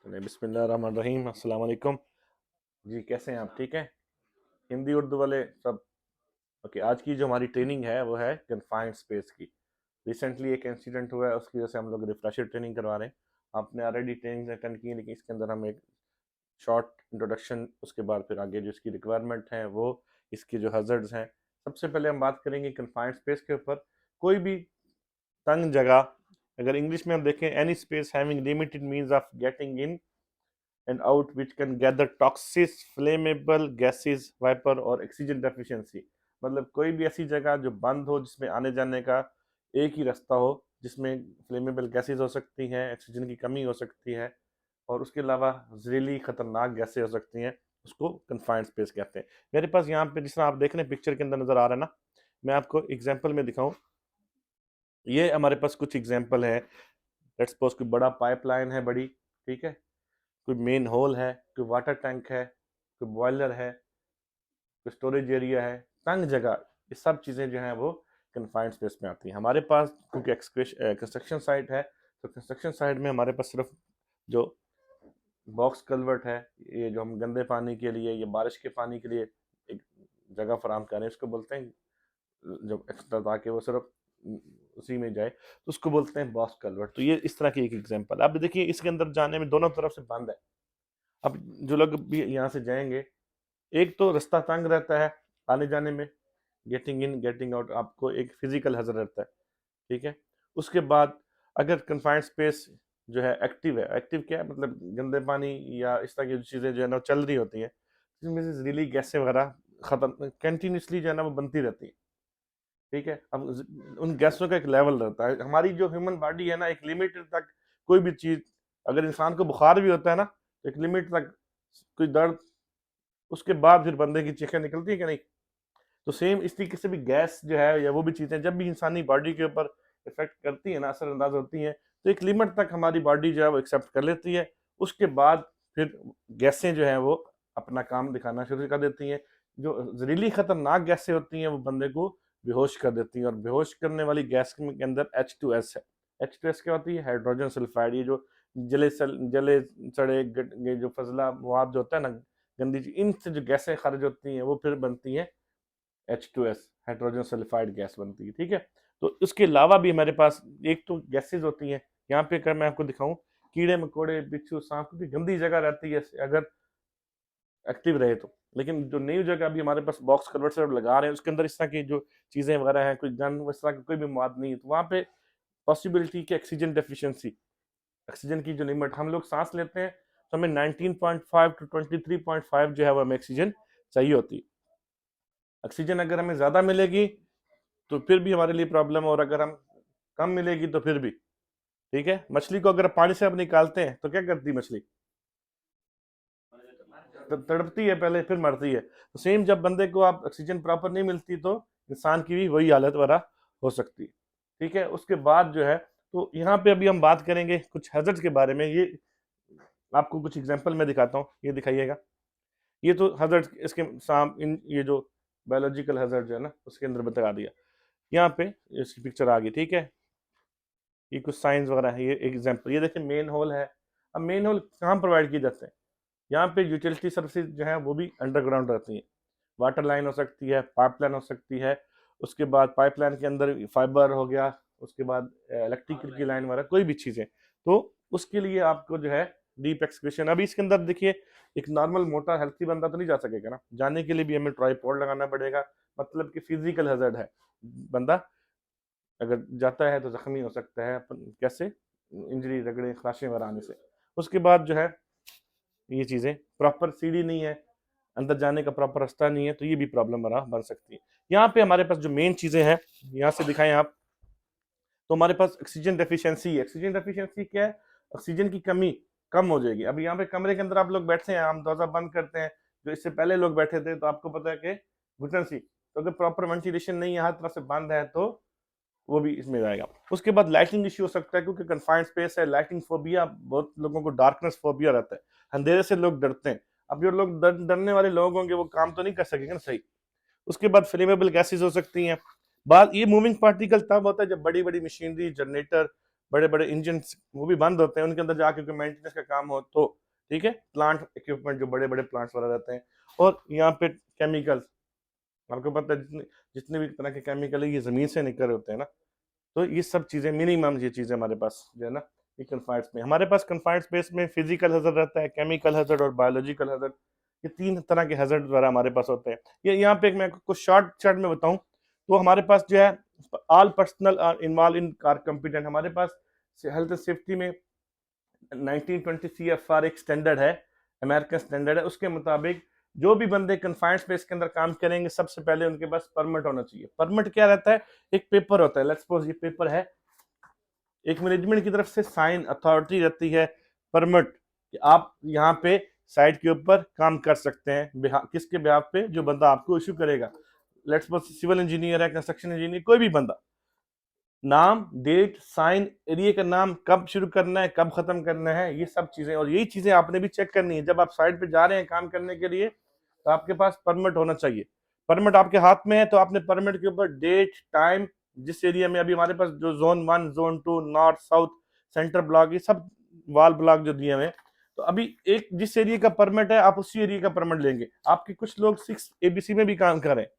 चलिए बिस्मिल्लाहिर्रहमानिर्रहीम। अस्सलाम वालेकुम जी, कैसे हैं आप? ठीक हैं? हिंदी उर्दू वाले सब ओके। आज की जो हमारी ट्रेनिंग है वो है कन्फाइंड स्पेस की। रिसेंटली एक इंसिडेंट हुआ है, उसकी वजह से हम लोग रिफ्रेशर ट्रेनिंग करवा रहे हैं। आपने ऑलरेडी ट्रेनिंग अटेंड की है, लेकिन इसके अंदर हम एक शॉर्ट इंट्रोडक्शन, उसके बाद फिर आगे जो इसकी रिक्वायरमेंट है वो, इसके जो हजर्ड्स हैं। सबसे पहले हम बात करेंगे कन्फाइंड स्पेस के ऊपर। कोई भी तंग जगह, अगर इंग्लिश में हम देखें, any space having limited means of getting in and out which can gather toxic flammable gases vapour और ऑक्सीजन डेफिशिएंसी। मतलब कोई भी ऐसी जगह जो बंद हो, जिसमें आने जाने का एक ही रास्ता हो, जिसमें फ्लेमेबल गैसेज हो सकती हैं, ऑक्सीजन की कमी हो सकती है, और उसके अलावा जहरीली खतरनाक गैसें हो सकती हैं, उसको कन्फाइंड स्पेस कहते हैं। मेरे पास यहाँ पे जिस तरह आप देख रहे हैं पिक्चर के अंदर नजर आ रहा है ना, मैं आपको एग्जाम्पल में दिखाऊं। ये हमारे पास कुछ एग्जाम्पल है। लेट्स सपोज कोई बड़ा पाइपलाइन है, बड़ी, ठीक है, कोई मेन होल है, कोई वाटर टैंक है, कोई बॉयलर है, कोई स्टोरेज एरिया है, तंग जगह। ये सब चीज़ें जो हैं वो कन्फाइंड स्पेस में आती हैं। हमारे पास क्योंकि कंस्ट्रक्शन साइट है, तो कंस्ट्रक्शन साइट में हमारे पास सिर्फ जो बॉक्स कल्वर्ट है, ये जो हम गंदे पानी के लिए या बारिश के पानी के लिए एक जगह फराम कर रहे हैं, उसको बोलते हैं, जब एक्स्ट्रा, ताकि वो सिर्फ उसी में जाए, तो उसको बोलते हैं बॉक्स कल्वर्ट। तो ये इस तरह की एक एग्जांपल। अब देखिए, इसके अंदर जाने में दोनों तरफ से बंद है। अब जो लोग भी यहाँ से जाएंगे, एक तो रास्ता तंग रहता है आने जाने में, गेटिंग इन गेटिंग आउट, आपको एक फिजिकल हजर रहता है, ठीक है। उसके बाद अगर कन्फाइंड स्पेस जो है एक्टिव है, एक्टिव क्या है, मतलब गंदे पानी या इस तरह की चीज़ें जो है ना चल रही होती हैं, जिसमें से जहरीली गैसें वगैरह खत्म कंटिन्यूसली जो है ना वो बनती रहती है, ठीक है। अब उन गैसों का एक लेवल रहता है। हमारी जो ह्यूमन बॉडी है ना, एक लिमिट तक कोई भी चीज़, अगर इंसान को बुखार भी होता है ना, तो एक लिमिट तक कोई दर्द, उसके बाद फिर बंदे की चीखें निकलती है कि नहीं। तो सेम इस तरीके से भी गैस जो है, या वो भी चीज़ें जब भी इंसानी बॉडी के ऊपर इफेक्ट करती है ना, असरअंदाज होती हैं, तो एक लिमिट तक हमारी बॉडी जो है वो एक्सेप्ट कर लेती है। उसके बाद फिर गैसें जो हैं वो अपना काम दिखाना शुरू कर देती हैं। जो जहरीली खतरनाक गैसें होती हैं, वो बंदे को बेहोश कर देती हैं। और बेहोश करने वाली गैस के अंदर H2S है। H2S क्या होती है? Hydrogen sulphide. ये जो जले सड़े ये जो फजला मवाद जो होता है ना, गंदी चीज, इनसे जो गैसें खारिज होती हैं, वो फिर बनती हैं H2S, हाइड्रोजन सल्फाइड गैस बनती है, ठीक है। तो इसके अलावा भी हमारे पास एक तो गैसेज होती हैं। यहाँ पे अगर मैं आपको दिखाऊं, कीड़े मकोड़े, बिच्छू, सांप की गंदी जगह रहती है अगर एक्टिव रहे तो। लेकिन जो नई जगह अभी हमारे पास बॉक्स कन्वर्ट से लगा रहे हैं, उसके अंदर इस तरह की जो चीजें वगैरह हैं, कोई गन इस तरह का कोई भी मवाद नहीं है, तो वहाँ पे पॉसिबिलिटी की ऑक्सीजन डेफिशिएंसी, ऑक्सीजन की जो लिमिट, हम लोग सांस लेते हैं तो हमें 19.5 टू 23.5 जो है वो हमें ऑक्सीजन चाहिए होती है। ऑक्सीजन अगर हमें ज्यादा मिलेगी तो फिर भी हमारे लिए प्रॉब्लम, और अगर हम कम मिलेगी तो फिर भी, ठीक है। मछली को अगर पानी से आप निकालते हैं तो क्या करती है मछली? तड़पती है पहले, फिर मरती है। तो सेम, जब बंदे को आप ऑक्सीजन प्रॉपर नहीं मिलती, तो इंसान की भी वही हालत वगैरह हो सकती है, ठीक है। उसके बाद जो है, तो यहाँ पे अभी हम बात करेंगे कुछ हैजर्ड्स के बारे में। ये आपको कुछ एग्जांपल में दिखाता हूँ, ये दिखाइएगा। ये तो हैजर्ड्स, इसके साम इन ये जो बायोलॉजिकल हैजर्ड जो है ना, उसके अंदर बता दिया। यहाँ पे इसकी पिक्चर आ गई, ठीक है। ये कुछ साइंस वगैरह है, ये एग्जांपल। ये देखिए मेन होल है। अब मेन होल कहाँ प्रोवाइड किए जाते हैं? यहाँ पे यूटिलिटी सर्विसेज जो है वो भी अंडरग्राउंड रहती हैं। वाटर लाइन हो सकती है, पाइपलाइन हो सकती है, उसके बाद पाइपलाइन के अंदर फाइबर हो गया, उसके बाद इलेक्ट्रिकल की लाइन वगैरह, कोई भी चीज़ें, तो उसके लिए आपको जो है डीप एक्सकवेशन। अभी इसके अंदर देखिए, एक नॉर्मल मोटा हेल्थी बंदा तो नहीं जा सकेगा ना, जाने के लिए भी हमें ट्राईपॉड लगाना पड़ेगा। मतलब कि फिजिकल हैजर्ड है। बंदा अगर जाता है तो जख्मी हो सकता है, कैसे? इंजरी, रगड़े, खराशें वगैरह आने से। उसके बाद जो है, ये चीज़ें प्रॉपर सीढ़ी नहीं है, अंदर जाने का प्रॉपर रास्ता नहीं है, तो ये भी प्रॉब्लम बन सकती है। यहाँ पे हमारे पास जो मेन चीज़ें हैं, यहाँ से दिखाएं आप, तो हमारे पास ऑक्सीजन डेफिशिएंसी है। ऑक्सीजन डेफिशिएंसी क्या है? ऑक्सीजन की कमी कम हो जाएगी। अब यहाँ पे कमरे के अंदर आप लोग बैठे हैं, हम दरवाजा बंद करते हैं, जो इससे पहले लोग बैठे थे, तो आपको पता है कि घुटन सी, तो अगर प्रॉपर वेंटिलेशन नहीं है, हर तरफ से बंद है, तो वो भी इसमें जाएगा। उसके बाद लाइटिंग इश्यू हो सकता है, क्योंकि कन्फाइंड स्पेस है। लाइटिंग फोबिया, बहुत लोगों को डार्कनेस फोबिया रहता है, अंधेरे से लोग डरते हैं। अब जो लोग डरने वाले लोग होंगे, वो काम तो नहीं कर सकेंगे ना सही। उसके बाद फ्लेमेबल गैसेज हो सकती हैं। बाद ये मूविंग पार्टिकल तब होता है जब बड़ी बड़ी मशीनरी, जनरेटर, बड़े बड़े इंजन वो भी बंद होते हैं, उनके अंदर जाके कोई मेंटेनेंस का काम हो तो ठीक है, प्लांट इक्विपमेंट जो बड़े बड़े प्लांट्स वाला रहते हैं। और यहाँ पे केमिकल्स, आपको पता है जितने जितने भी तरह के केमिकल है ये जमीन से निकल रहे होते हैं ना, तो ये सब चीजें मिनिमम ये चीजें हमारे पास जो है ना, ये कन्फाइंड में हमारे पास कन्फाइंड स्पेस में फिजिकल हैजर्ड रहता है, केमिकल हैजर्ड और बायोलॉजिकल हैजर्ड, ये तीन तरह के हैजर्ड द्वारा हमारे पास होते हैं। ये यहाँ पे मैं कुछ शॉर्ट में बताऊं तो हमारे पास जो है all personnel are involve in car competent, हमारे पास हेल्थ एंड सेफ्टी में 1920 CFR एक स्टैंडर्ड है, अमेरिकन स्टैंडर्ड है, उसके मुताबिक जो भी बंदे कन्फाइंड स्पेस के अंदर काम करेंगे सबसे पहले उनके पास परमिट होना चाहिए। परमिट क्या रहता है? एक पेपर होता है, लेट्स सपोज ये पेपर है, एक मैनेजमेंट की तरफ से साइन अथॉरिटी रहती है, परमिट, कि आप यहाँ पे साइट के ऊपर काम कर सकते हैं, किसके बिहाफ पे? जो बंदा आपको इशू करेगा, लेट्स सपोज सिविल इंजीनियर है, कंस्ट्रक्शन इंजीनियर, कोई भी बंदा, नाम, डेट, साइन, एरिया का नाम, कब शुरू करना है, कब खत्म करना है, ये सब चीजें, और यही चीजें आपने भी चेक करनी है जब आप साइट पे जा रहे हैं काम करने के लिए, तो आपके पास परमिट होना चाहिए। परमिट आपके हाथ में है तो आपने परमिट के ऊपर डेट, टाइम, जिस एरिया में, अभी हमारे पास जो zone 1, zone 2, north, south, centre block, ये सब वाल ब्लॉक जो दिए हुए, तो अभी एक जिस एरिया का परमिट है आप उसी एरिया का परमिट लेंगे। आपके कुछ लोग 6 ABC में भी काम कर रहे हैं,